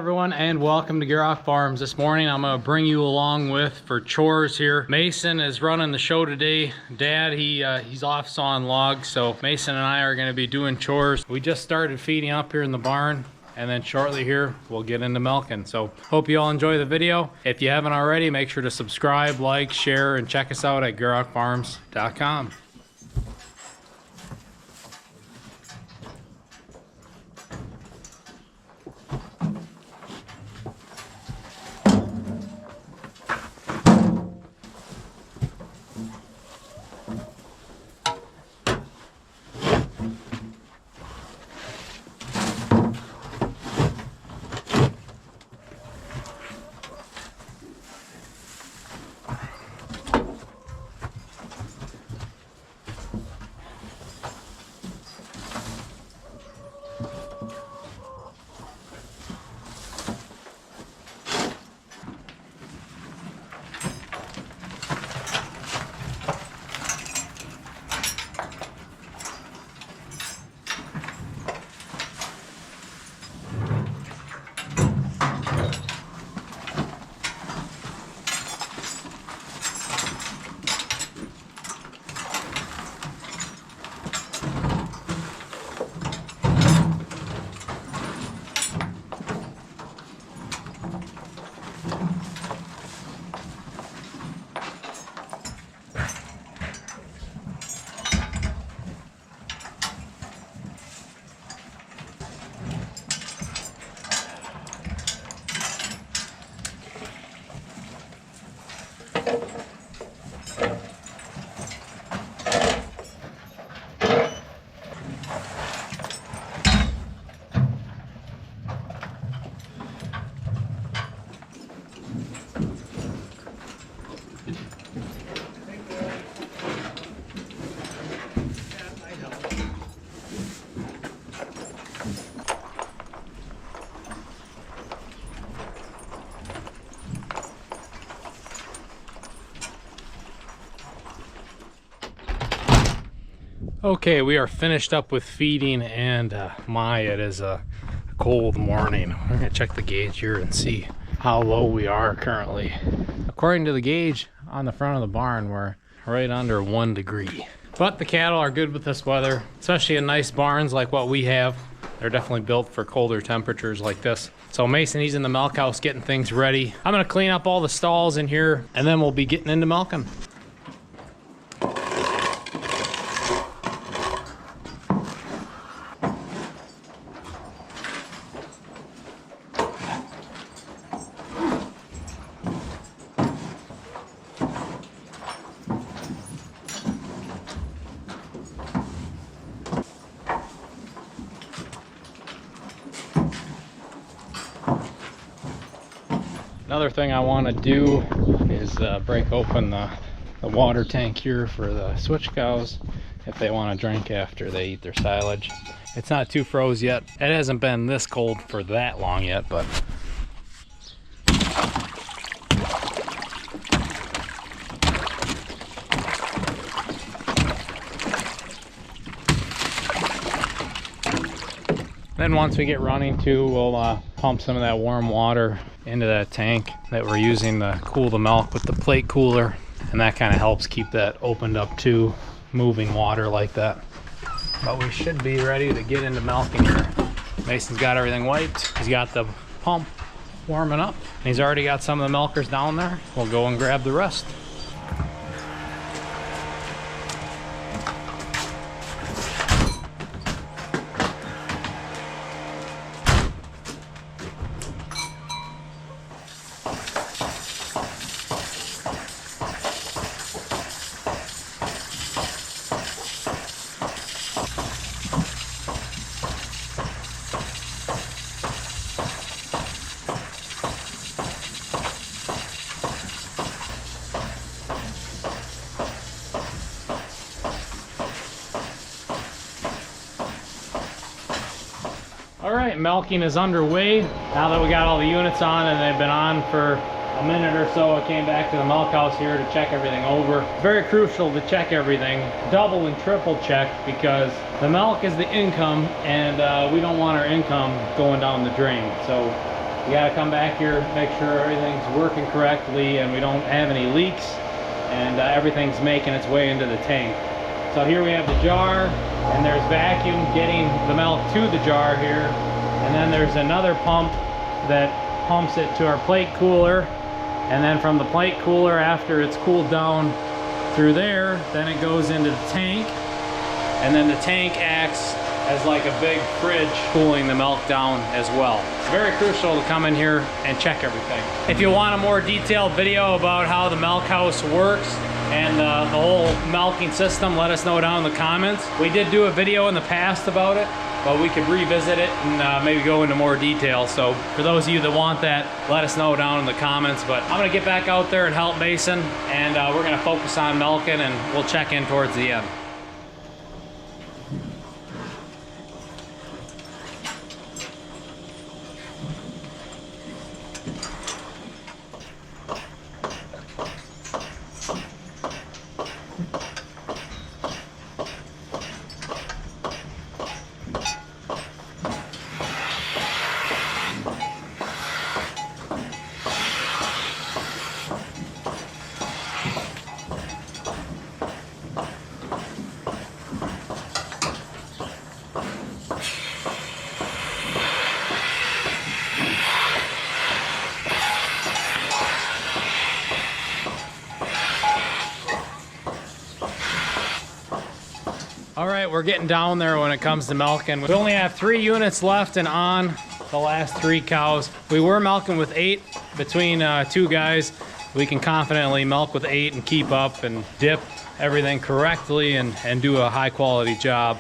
everyone, and welcome to Gierok Farms. This morning I'm going to bring you along with for chores here. Mason is running the show today. Dad, he's off sawing logs, so Mason and I are going to be doing chores. We just started feeding up here in the barn, and then shortly here we'll get into milking. So hope you all enjoy the video. If you haven't already, make sure to subscribe, like, share, and check us out at gierokfarms.com. Okay, we are finished up with feeding, and it is a cold morning. We're gonna check the gauge here and see how low we are currently. According to the gauge on the front of the barn, we're right under 1 degree. But the cattle are good with this weather, especially in nice barns like what we have. They're definitely built for colder temperatures like this. So Mason, he's in the milk house getting things ready. I'm gonna clean up all the stalls in here, and then we'll be getting into milking. Another thing I want to do is break open the water tank here for the switch cows if they want to drink after they eat their silage. It's not too froze yet. It hasn't been this cold for that long yet, but then once we get running too, we'll pump some of that warm water into that tank that we're using to cool the milk with the plate cooler, and that kind of helps keep that opened up too, moving water like that. But we should be ready to get into milking here. Mason's got everything wiped. He's got the pump warming up. He's already got some of the milkers down there. We'll go and grab the rest. All right, milking is underway. Now that we got all the units on and they've been on for a minute or so, I came back to the milk house here to check everything over. Very crucial to check everything, double and triple check, because the milk is the income, and we don't want our income going down the drain. So You gotta come back here, make sure everything's working correctly and we don't have any leaks, and everything's making its way into the tank. So here we have the jar, and there's vacuum getting the milk to the jar here, and then there's another pump that pumps it to our plate cooler, and then from the plate cooler, after it's cooled down through there, then it goes into the tank, and then the tank acts as like a big fridge cooling the milk down as well. It's very crucial to come in here and check everything. If you want a more detailed video about how the milk house works and the whole milking system, let us know down in the comments. We did do a video in the past about it, but we could revisit it and maybe go into more detail. So for those of you that want that, let us know down in the comments. But I'm gonna get back out there and help Mason, and we're gonna focus on milking, and we'll check in towards the end. All right, we're getting down there when it comes to milking. We only have 3 units left and on the last 3 cows. We were milking with 8 between 2 guys. We can confidently milk with 8 and keep up and dip everything correctly and do a high quality job.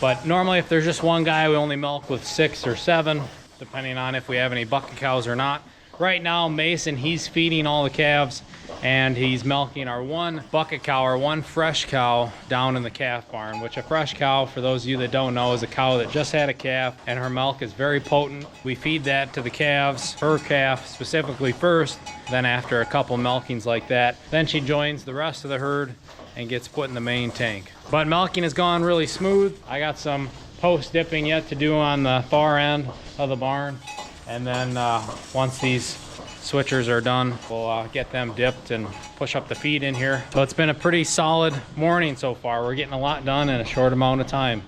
But normally if there's just one guy, we only milk with 6 or 7, depending on if we have any bucket cows or not. Right now, Mason, he's feeding all the calves, and he's milking our 1 bucket cow, our 1 fresh cow down in the calf barn, which a fresh cow, for those of you that don't know, is a cow that just had a calf, and her milk is very potent. We feed that to the calves, her calf specifically first, then after a couple milkings like that, then she joins the rest of the herd and gets put in the main tank. But milking has gone really smooth. I got some post dipping yet to do on the far end of the barn. And then once these switchers are done, we'll get them dipped and push up the feed in here. So it's been a pretty solid morning so far. We're getting a lot done in a short amount of time.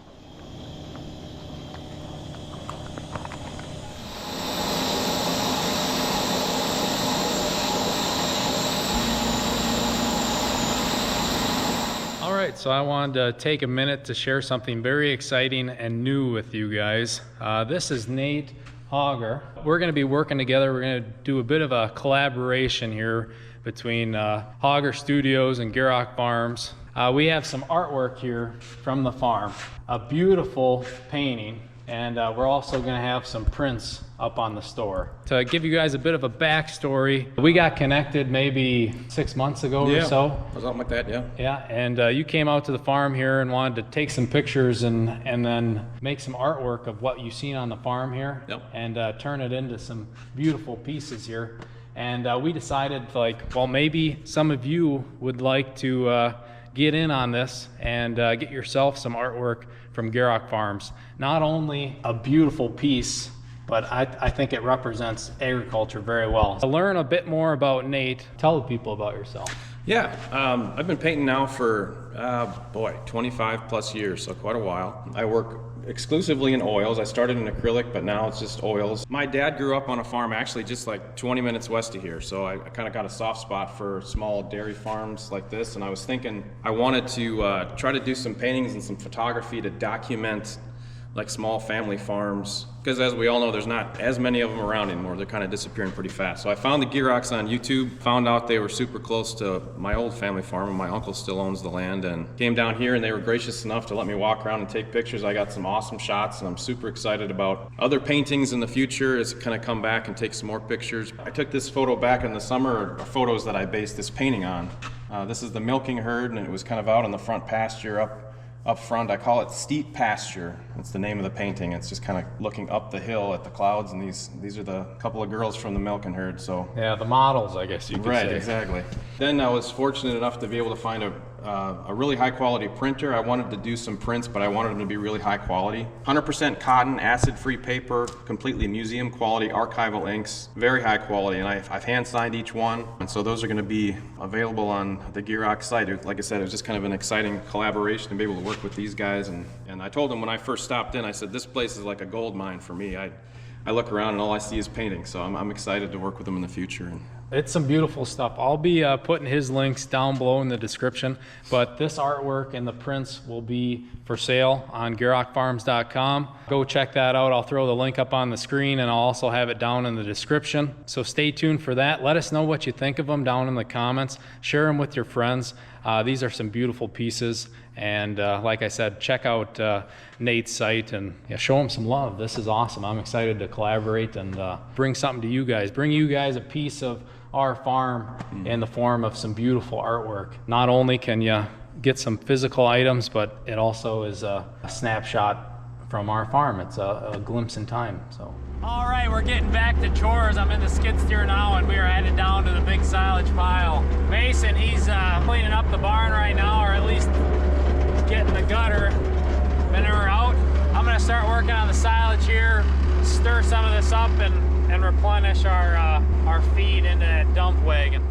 All right, so I wanted to take a minute to share something very exciting and new with you guys. This is Nate Hogger. We're going to be working together. We're going to do a bit of a collaboration here between Hogger Studios and Gierok Farms. We have some artwork here from the farm, a beautiful painting, and we're also going to have some prints up on the store. To give you guys a bit of a backstory, we got connected maybe 6 months ago or so. Something like that, yeah. Yeah, and you came out to the farm here and wanted to take some pictures and then make some artwork of what you've seen on the farm here. Yep. And turn it into some beautiful pieces here. And we decided, like, well, maybe some of you would like to get in on this and get yourself some artwork from Gierok Farms. Not only a beautiful piece, but I think it represents agriculture very well. To learn a bit more about Nate, tell the people about yourself. Yeah, I've been painting now for, 25 plus years, so quite a while. I work exclusively in oils. I started in acrylic, but now it's just oils. My dad grew up on a farm actually just like 20 minutes west of here, so I kind of got a soft spot for small dairy farms like this, and I was thinking I wanted to try to do some paintings and some photography to document like small family farms, because as we all know, there's not as many of them around anymore. They're kind of disappearing pretty fast. So I found the Gieroks on YouTube, found out they were super close to my old family farm, and my uncle still owns the land, and came down here and they were gracious enough to let me walk around and take pictures. I got some awesome shots, and I'm super excited about other paintings in the future as I kind of come back and take some more pictures. I took this photo back in the summer, or photos that I based this painting on. This is the milking herd, and it was kind of out in the front pasture up front. I call it Steep Pasture. That's the name of the painting. It's just kind of looking up the hill at the clouds, and these are the couple of girls from the milking herd. So yeah, the models, I guess you could say. Right, exactly. Then I was fortunate enough to be able to find a really high quality printer. I wanted to do some prints, but I wanted them to be really high quality. 100% cotton, acid-free paper, completely museum quality, archival inks, very high quality, and I've hand signed each one. And so those are going to be available on the Gierok site. Like I said, it was just kind of an exciting collaboration to be able to work with these guys. And I told them when I first stopped in, I said, this place is like a gold mine for me. I look around and all I see is painting, so I'm excited to work with them in the future. It's some beautiful stuff. I'll be putting his links down below in the description, but this artwork and the prints will be for sale on GierokFarms.com. Go check that out. I'll throw the link up on the screen, and I'll also have it down in the description. So stay tuned for that. Let us know what you think of them down in the comments. Share them with your friends. These are some beautiful pieces, and like I said, check out Nate's site and show him some love. This is awesome. I'm excited to collaborate and bring something to you guys. Bring you guys a piece of our farm in the form of some beautiful artwork. Not only can you get some physical items, but it also is a snapshot from our farm. It's a glimpse in time. So. All right, we're getting back to Chores. I'm in the skid steer now, and we are headed down to the big silage pile. Mason, he's cleaning up the barn right now, or at least getting the gutter manure out. I'm gonna start working on the silage here, stir some of this up, and replenish our feed into that dump wagon.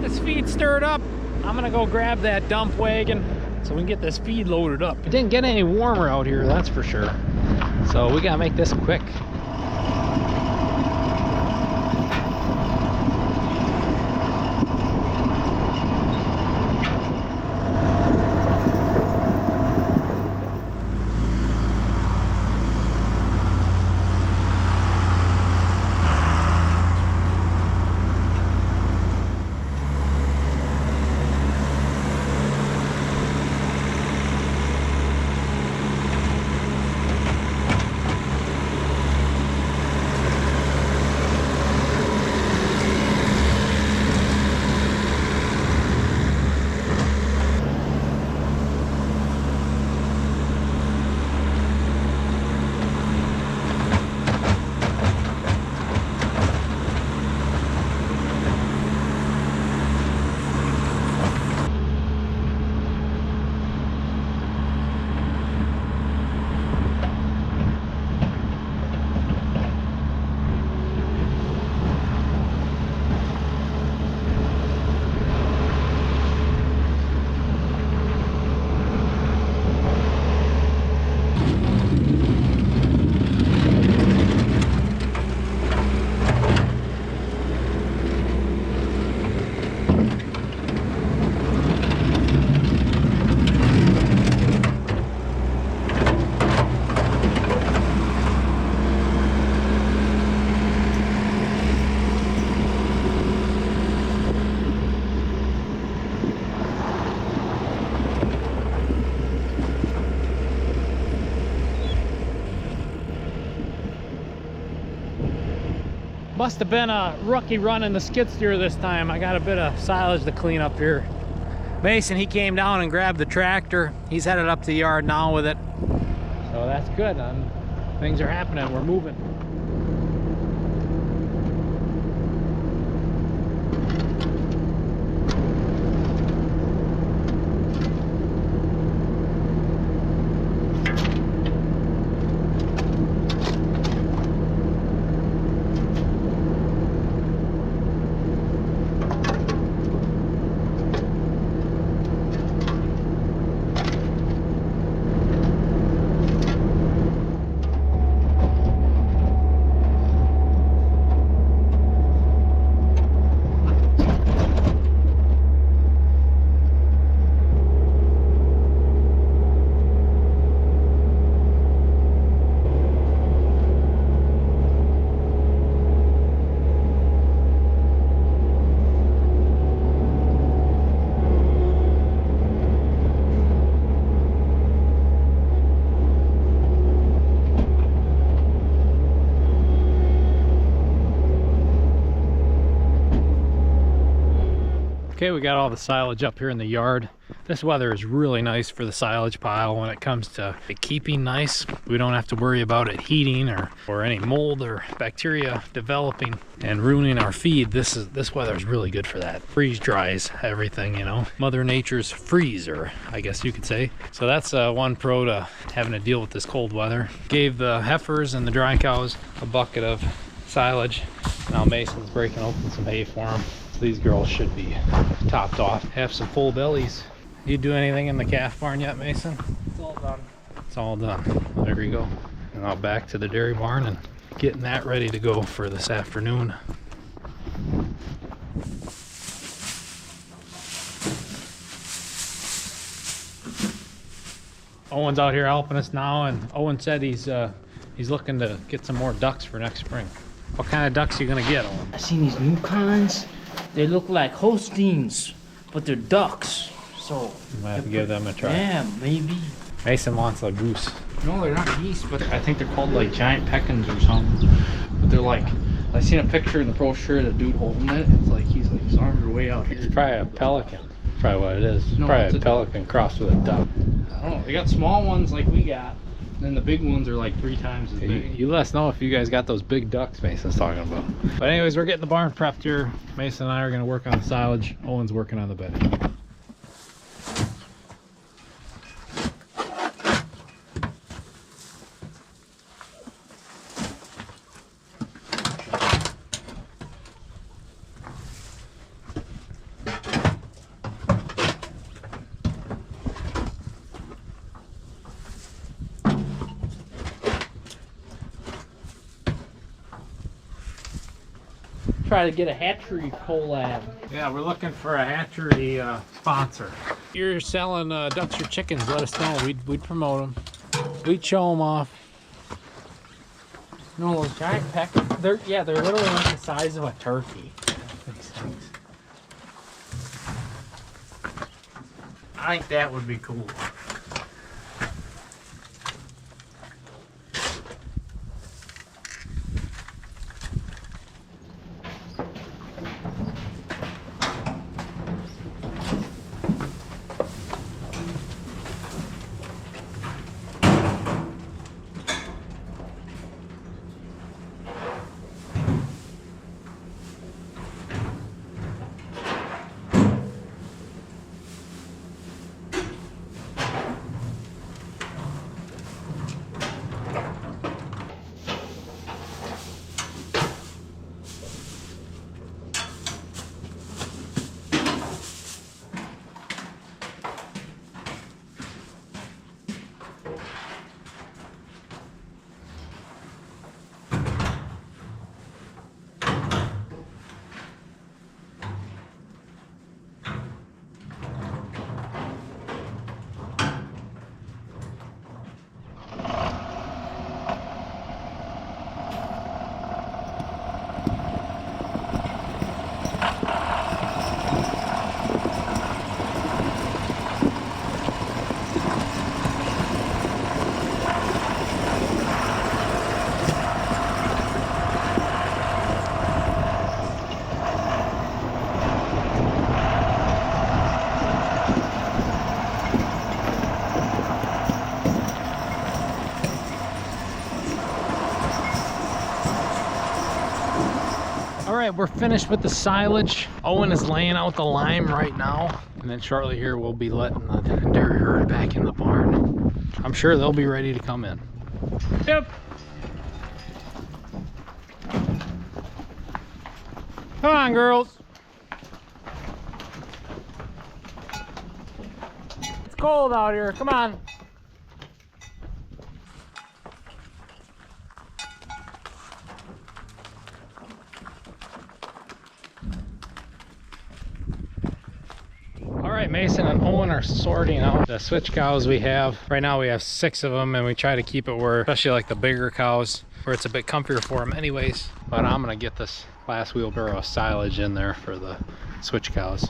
This feed stirred up. I'm gonna go grab that dump wagon so we can get this feed loaded up. It didn't get any warmer out here, that's for sure. So we gotta make this quick. Must have been a rookie running the skid steer this time. I got a bit of silage to clean up here. Mason, he came down and grabbed the tractor. He's headed up to the yard now with it. So that's good. Things are happening. We're moving. Okay, we got all the silage up here in the yard. This weather is really nice for the silage pile when it comes to it keeping nice. We don't have to worry about it heating or any mold or bacteria developing and ruining our feed. This weather is really good for that. Freeze dries everything, you know. Mother Nature's freezer, I guess you could say. So that's one pro to having to deal with this cold weather. Gave the heifers and the dry cows a bucket of silage. Now Mason's breaking open some hay for them. These girls should be topped off, have some full bellies. You do anything in the calf barn yet, Mason? It's all done. It's all done. Well, there you go. And I'll back to the dairy barn and getting that ready to go for this afternoon. Owen's out here helping us now, and Owen said he's looking to get some more ducks for next spring. What kind of ducks are you gonna get, Owen? I seen these new kinds. They look like Holsteins, but they're ducks. So You might have to give them a try. yeah, maybe. Mason wants a goose. No, they're not geese, but I think they're called like giant peckins or something. But they're like, I seen a picture in the brochure of the dude holding it. It's like his arms are way out here. It's probably a pelican. Probably what it is. No, Probably it's a a pelican crossed with a duck. I don't know. They got small ones like we got, and the big ones are like 3 times as big. You let us know if you guys got those big ducks Mason's talking about. But anyways, we're getting the barn prepped here. Mason and I are going to work on the silage. Owen's working on the bedding. Try to get a hatchery collab. Yeah, we're looking for a hatchery sponsor. If you're selling ducks or chickens, let us know. We'd promote them. We'd show them off. No, those giant peckins. They're literally like the size of a turkey. These things. I think that would be cool. All right, we're finished with the silage. Owen is laying out the lime right now. And then shortly here, we'll be letting the dairy herd back in the barn. I'm sure they'll be ready to come in. Yep. Come on, girls. It's cold out here. Come on. All right, Mason and Owen are sorting out the switch cows we have. Right now we have 6 of them, and we try to keep it where, especially like the bigger cows, where it's a bit comfier for them anyways. But I'm gonna get this last wheelbarrow of silage in there for the switch cows.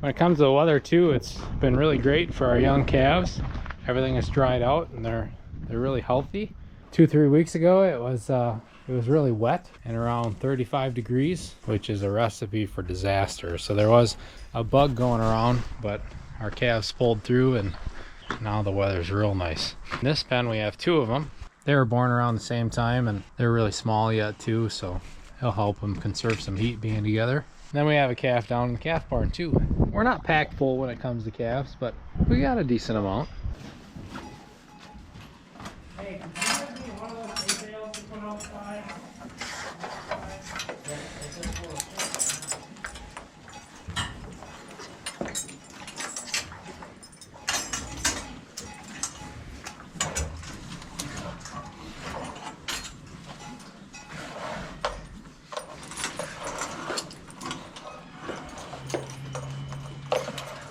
When it comes to the weather too, it's been really great for our young calves. Everything is dried out and they're really healthy. 2-3 weeks ago it was really wet and around 35 degrees, which is a recipe for disaster. So there was a bug going around, but our calves pulled through and now the weather's real nice. In this pen we have 2 of them. They were born around the same time and they're really small yet too, so it'll help them conserve some heat being together. Then we have a calf down in the calf barn too. We're not packed full when it comes to calves, but we got a decent amount. Hey, can you give me one of those hay bales to put outside?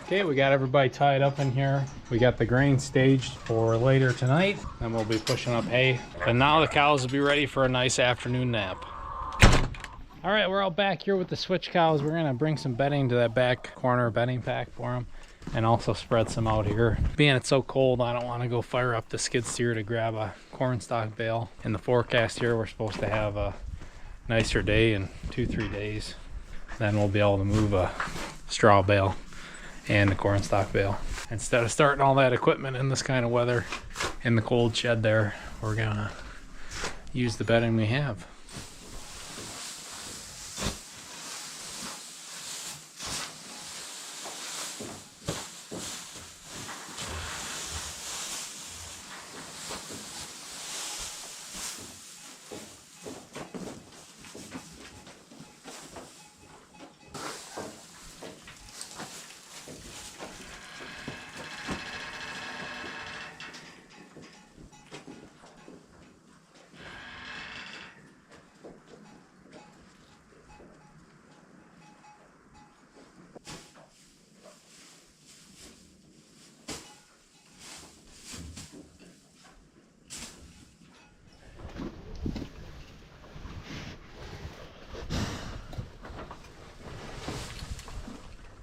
Okay, we got everybody tied up in here. We got the grain staged for later tonight, and we'll be pushing up hay. And now the cows will be ready for a nice afternoon nap. All right, we're out back here with the switch cows. We're gonna bring some bedding to that back corner bedding pack for them, and also spread some out here. Being it's so cold, I don't wanna go fire up the skid steer to grab a corn stalk bale. In the forecast here, we're supposed to have a nicer day in 2-3 days. Then we'll be able to move a straw bale and the corn stalk bale. Instead of starting all that equipment in this kind of weather in the cold shed there, we're gonna use the bedding we have.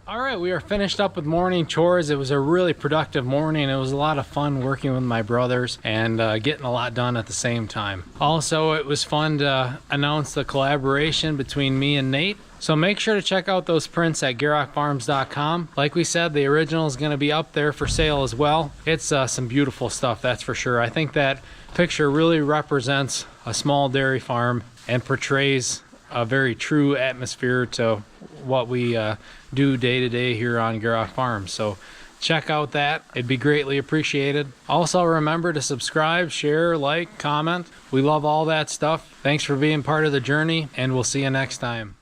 All right, we are finished up with morning chores. It was a really productive morning. It was a lot of fun working with my brothers and getting a lot done at the same time. Also, it was fun to announce the collaboration between me and Nate. So make sure to check out those prints at GierokFarms.com. Like we said, the original is going to be up there for sale as well. It's some beautiful stuff, that's for sure. I think that picture really represents a small dairy farm and portrays a very true atmosphere to what we do day to day here on Gierok Farms. So check out that. It'd be greatly appreciated. Also remember to subscribe, share, like, comment. We love all that stuff. Thanks for being part of the journey, and we'll see you next time.